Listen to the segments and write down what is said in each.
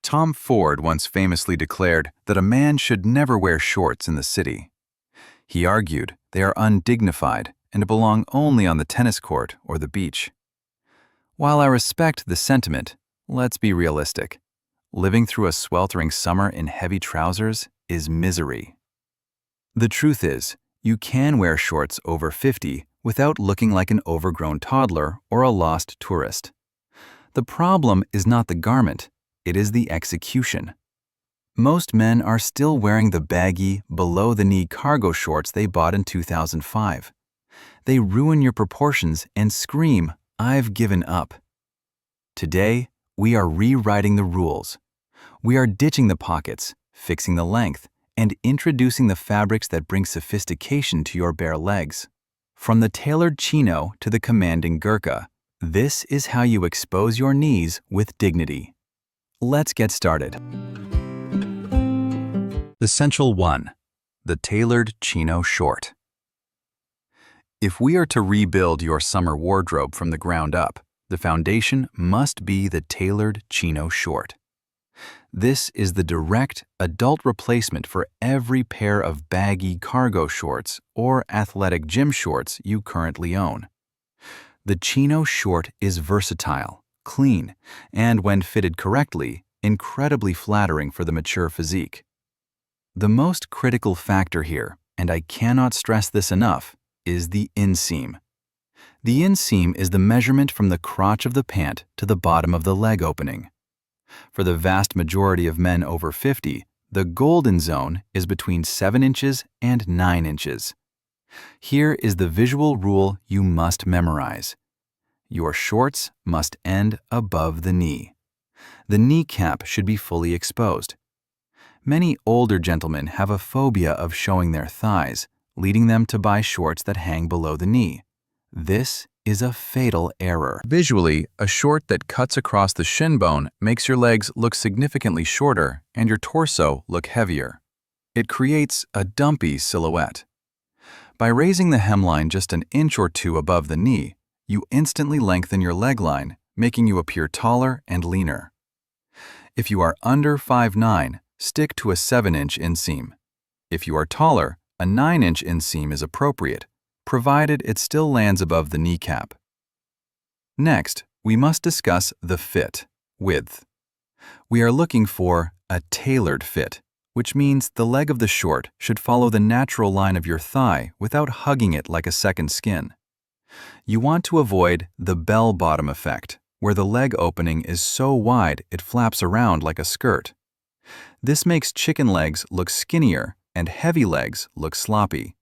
Tom Ford once famously declared that a man should never wear shorts in the city. He argued they are undignified and belong only on the tennis court or the beach. While I respect the sentiment, let's be realistic. Living through a sweltering summer in heavy trousers is misery. The truth is, you can wear shorts over 50 without looking like an overgrown toddler or a lost tourist. The problem is not the garment, it is the execution. Most men are still wearing the baggy, below-the-knee cargo shorts they bought in 2005. They ruin your proportions and scream, "I've given up." Today, we are rewriting the rules. We are ditching the pockets, fixing the length, and introducing the fabrics that bring sophistication to your bare legs. From the tailored Chino to the commanding Gurkha, this is how you expose your knees with dignity. Let's get started. Essential 1. The tailored Chino short. If we are to rebuild your summer wardrobe from the ground up, the foundation must be the tailored Chino short. This is the direct adult replacement for every pair of baggy cargo shorts or athletic gym shorts you currently own. The Chino short is versatile, clean, and when fitted correctly, incredibly flattering for the mature physique. The most critical factor here, and I cannot stress this enough, is the inseam. The inseam is the measurement from the crotch of the pant to the bottom of the leg opening. For the vast majority of men over 50, the golden zone is between 7 inches and 9 inches. Here is the visual rule you must memorize. Your shorts must end above the knee. The kneecap should be fully exposed. Many older gentlemen have a phobia of showing their thighs, leading them to buy shorts that hang below the knee. This is a fatal error. Visually, a short that cuts across the shin bone makes your legs look significantly shorter and your torso look heavier. It creates a dumpy silhouette. By raising the hemline just an inch or two above the knee, you instantly lengthen your leg line, making you appear taller and leaner. If you are under 5'9", stick to a 7-inch inseam. If you are taller, a 9-inch inseam is appropriate, provided it still lands above the kneecap. Next, we must discuss the fit, width. We are looking for a tailored fit, which means the leg of the short should follow the natural line of your thigh without hugging it like a second skin. You want to avoid the bell-bottom effect, where the leg opening is so wide it flaps around like a skirt. This makes chicken legs look skinnier and heavy legs look sloppy.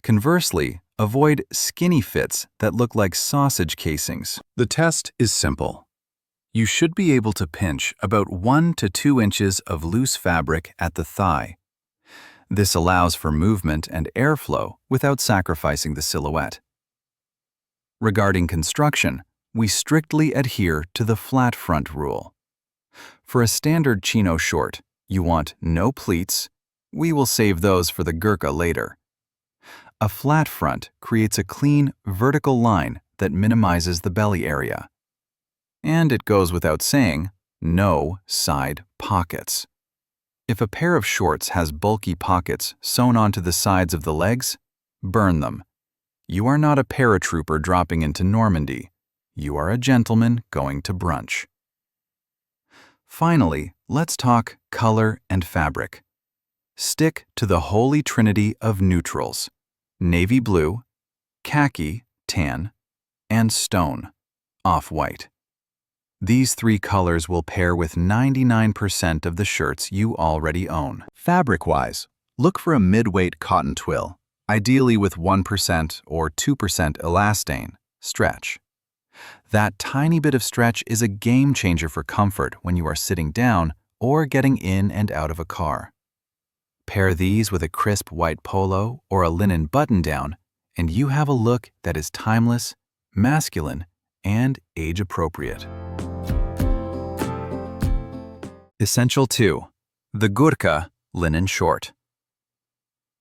Conversely, avoid skinny fits that look like sausage casings. The test is simple. You should be able to pinch about 1 to 2 inches of loose fabric at the thigh. This allows for movement and airflow without sacrificing the silhouette. Regarding construction, we strictly adhere to the flat front rule. For a standard Chino short, you want no pleats. We will save those for the Gurkha later. A flat front creates a clean, vertical line that minimizes the belly area. And it goes without saying, no side pockets. If a pair of shorts has bulky pockets sewn onto the sides of the legs, burn them. You are not a paratrooper dropping into Normandy. You are a gentleman going to brunch. Finally, let's talk color and fabric. Stick to the holy trinity of neutrals: navy blue, khaki, tan, and stone, off-white. These 3 colors will pair with 99% of the shirts you already own. Fabric-wise, look for a mid-weight cotton twill, ideally with 1% or 2% elastane, stretch. That tiny bit of stretch is a game changer for comfort when you are sitting down or getting in and out of a car. Pair these with a crisp white polo or a linen button-down, and you have a look that is timeless, masculine, and age-appropriate. Essential 2. The Gurkha linen short.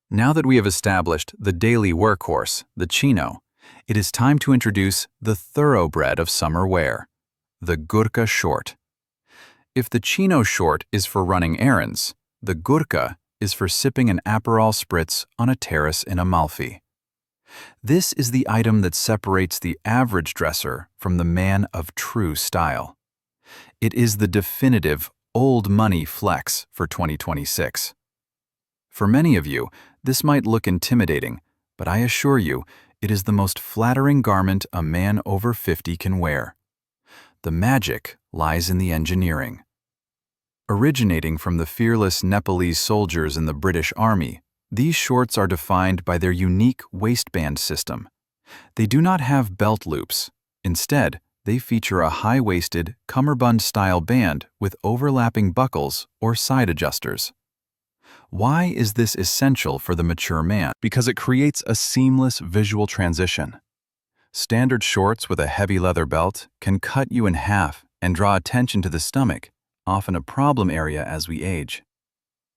Now that we have established the daily workhorse, the Chino, it is time to introduce the thoroughbred of summer wear, the Gurkha short. If the Chino short is for running errands, the Gurkha is for sipping an Aperol spritz on a terrace in Amalfi. This is the item that separates the average dresser from the man of true style. It is the definitive old money flex for 2026. For many of you, this might look intimidating, but I assure you, it is the most flattering garment a man over 50 can wear. The magic lies in the engineering. Originating from the fearless Nepalese soldiers in the British Army, these shorts are defined by their unique waistband system. They do not have belt loops. Instead, they feature a high-waisted, cummerbund-style band with overlapping buckles or side adjusters. Why is this essential for the mature man? Because it creates a seamless visual transition. Standard shorts with a heavy leather belt can cut you in half and draw attention to the stomach, often a problem area as we age.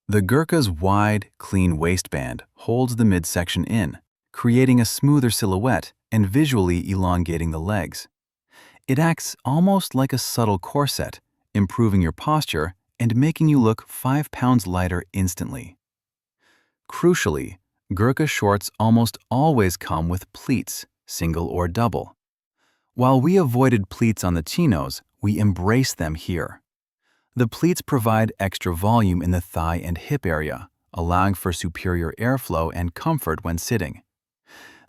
The Gurkha's wide, clean waistband holds the midsection in, creating a smoother silhouette and visually elongating the legs. It acts almost like a subtle corset, improving your posture and making you look 5 pounds lighter instantly. Crucially, Gurkha shorts almost always come with pleats, single or double. While we avoided pleats on the chinos, we embrace them here. The pleats provide extra volume in the thigh and hip area, allowing for superior airflow and comfort when sitting.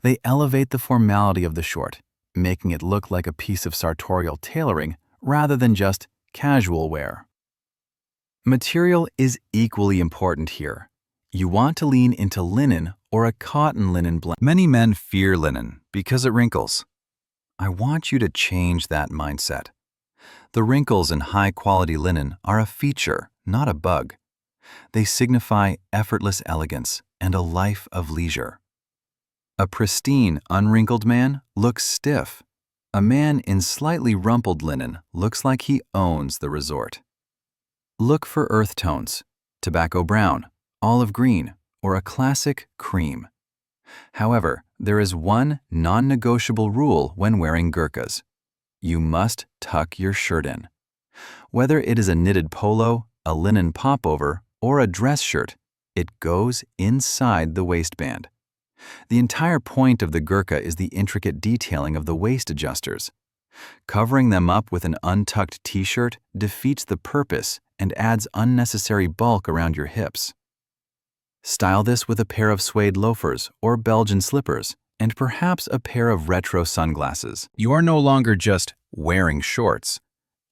They elevate the formality of the short, making it look like a piece of sartorial tailoring rather than just casual wear. Material is equally important here. You want to lean into linen or a cotton linen blend. Many men fear linen because it wrinkles. I want you to change that mindset. The wrinkles in high-quality linen are a feature, not a bug. They signify effortless elegance and a life of leisure. A pristine, unwrinkled man looks stiff. A man in slightly rumpled linen looks like he owns the resort. Look for earth tones, tobacco brown, olive green, or a classic cream. However, there is one non-negotiable rule when wearing Gurkhas. You must tuck your shirt in. Whether it is a knitted polo, a linen popover, or a dress shirt, it goes inside the waistband. The entire point of the Gurkha is the intricate detailing of the waist adjusters. Covering them up with an untucked t-shirt defeats the purpose and adds unnecessary bulk around your hips. Style this with a pair of suede loafers or Belgian slippers, and perhaps a pair of retro sunglasses. You are no longer just wearing shorts.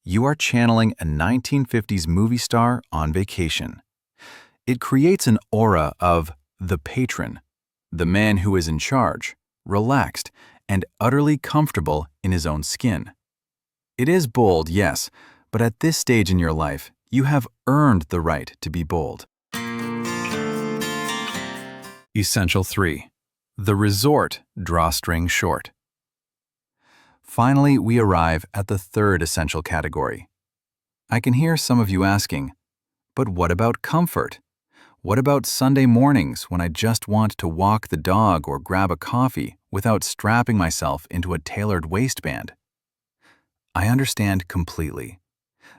You are channeling a 1950s movie star on vacation. It creates an aura of the patron, the man who is in charge, relaxed, and utterly comfortable in his own skin. It is bold, yes, but at this stage in your life, you have earned the right to be bold. Essential 3. The Resort Drawstring Short. Finally, we arrive at the third essential category. I can hear some of you asking, but what about comfort? What about Sunday mornings when I just want to walk the dog or grab a coffee without strapping myself into a tailored waistband? I understand completely.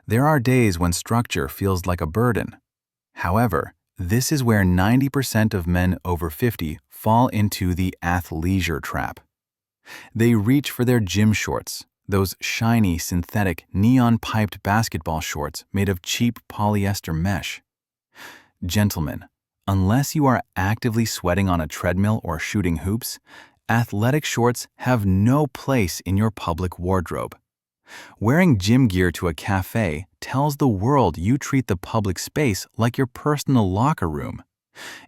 There are days when structure feels like a burden. However, this is where 90% of men over 50 fall into the athleisure trap. They reach for their gym shorts, those shiny, synthetic, neon-piped basketball shorts made of cheap polyester mesh. Gentlemen, unless you are actively sweating on a treadmill or shooting hoops, athletic shorts have no place in your public wardrobe. Wearing gym gear to a cafe tells the world you treat the public space like your personal locker room.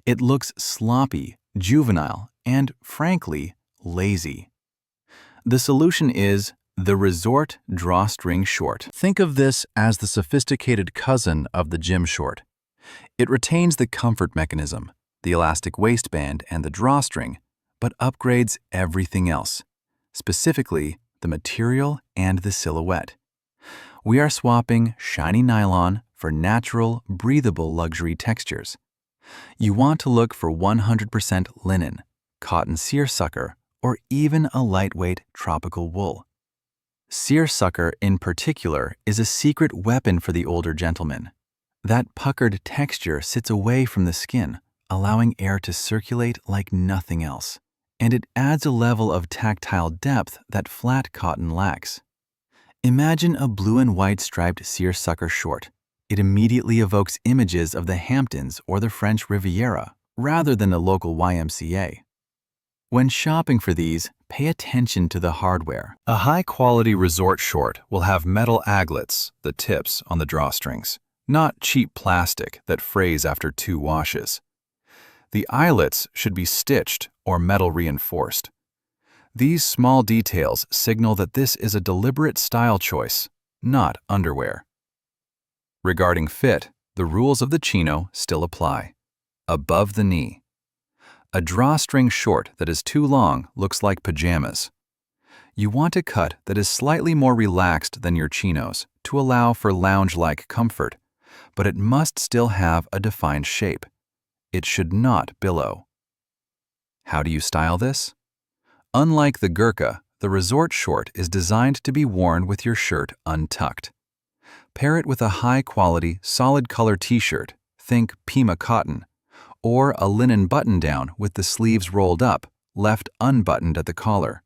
It looks sloppy, juvenile, and, frankly, lazy. The solution is the Resort Drawstring Short. Think of this as the sophisticated cousin of the gym short. It retains the comfort mechanism, the elastic waistband, and the drawstring, but upgrades everything else, specifically the material and the silhouette. We are swapping shiny nylon for natural, breathable luxury textures. You want to look for 100% linen, cotton seersucker, or even a lightweight tropical wool. Seersucker, in particular, is a secret weapon for the older gentleman. That puckered texture sits away from the skin, allowing air to circulate like nothing else, and it adds a level of tactile depth that flat cotton lacks. Imagine a blue and white striped seersucker short. It immediately evokes images of the Hamptons or the French Riviera, rather than the local YMCA. When shopping for these, pay attention to the hardware. A high-quality resort short will have metal aglets, the tips on the drawstrings, not cheap plastic that frays after 2 washes. The eyelets should be stitched or metal reinforced. These small details signal that this is a deliberate style choice, not underwear. Regarding fit, the rules of the Chino still apply. Above the knee. A drawstring short that is too long looks like pajamas. You want a cut that is slightly more relaxed than your chinos to allow for lounge-like comfort, but it must still have a defined shape. It should not billow. How do you style this? Unlike the Gurkha, the resort short is designed to be worn with your shirt untucked. Pair it with a high-quality, solid-color t-shirt, think Pima cotton, or a linen button-down with the sleeves rolled up, left unbuttoned at the collar.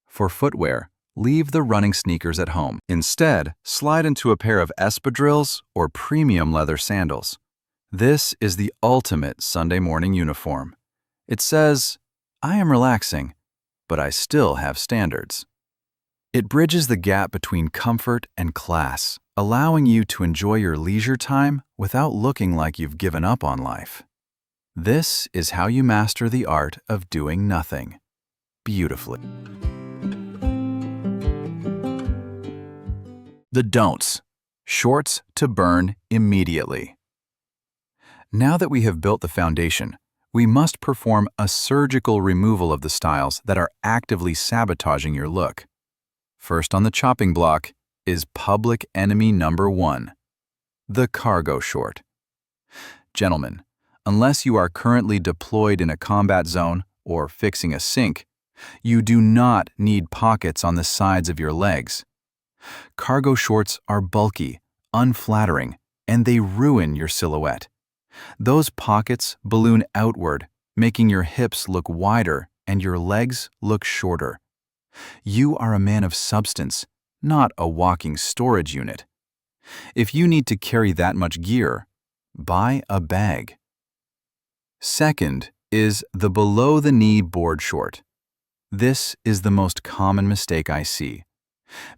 For footwear, leave the running sneakers at home. Instead, slide into a pair of espadrilles or premium leather sandals. This is the ultimate Sunday morning uniform. It says, "I am relaxing, but I still have standards." It bridges the gap between comfort and class, allowing you to enjoy your leisure time without looking like you've given up on life. This is how you master the art of doing nothing beautifully. The don'ts. Shorts to burn immediately. Now that we have built the foundation, we must perform a surgical removal of the styles that are actively sabotaging your look. First on the chopping block is public enemy number 1, the cargo short. Gentlemen, unless you are currently deployed in a combat zone or fixing a sink, you do not need pockets on the sides of your legs. Cargo shorts are bulky, unflattering, and they ruin your silhouette. Those pockets balloon outward, making your hips look wider and your legs look shorter. You are a man of substance, not a walking storage unit. If you need to carry that much gear, buy a bag. Second is the below-the-knee board short. This is the most common mistake I see.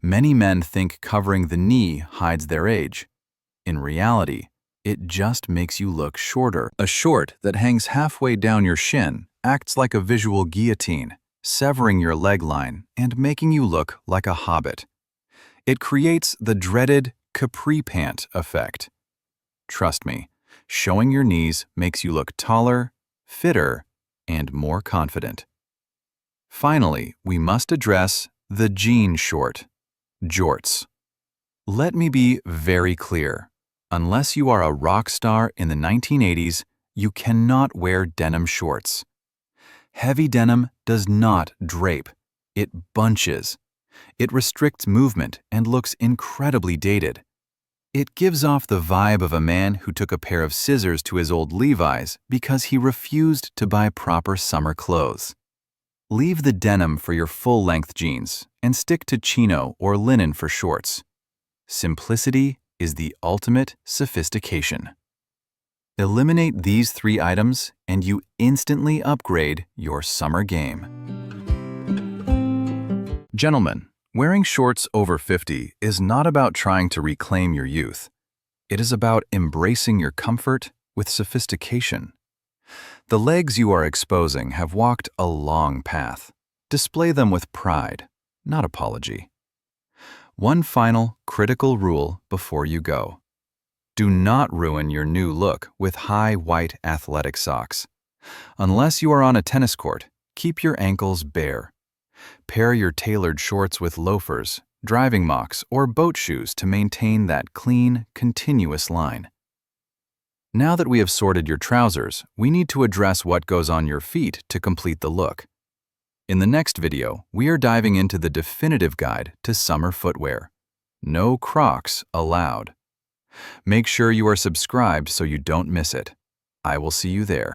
Many men think covering the knee hides their age. In reality, it just makes you look shorter. A short that hangs halfway down your shin acts like a visual guillotine, severing your leg line and making you look like a hobbit. It creates the dreaded capri pant effect. Trust me, showing your knees makes you look taller, fitter, and more confident. Finally, we must address the jean short, jorts. Let me be very clear. Unless you are a rock star in the 1980s, you cannot wear denim shorts. Heavy denim does not drape. It bunches. It restricts movement and looks incredibly dated. It gives off the vibe of a man who took a pair of scissors to his old Levi's because he refused to buy proper summer clothes. Leave the denim for your full-length jeans and stick to chino or linen for shorts. Simplicity is the ultimate sophistication. Eliminate these 3 items and you instantly upgrade your summer game. Gentlemen, wearing shorts over 50 is not about trying to reclaim your youth. It is about embracing your comfort with sophistication. The legs you are exposing have walked a long path. Display them with pride, not apology. One final critical rule before you go. Do not ruin your new look with high white athletic socks. Unless you are on a tennis court, keep your ankles bare. Pair your tailored shorts with loafers, driving mocks, or boat shoes to maintain that clean, continuous line. Now that we have sorted your trousers, we need to address what goes on your feet to complete the look. In the next video, we are diving into the definitive guide to summer footwear. No Crocs allowed. Make sure you are subscribed so you don't miss it. I will see you there.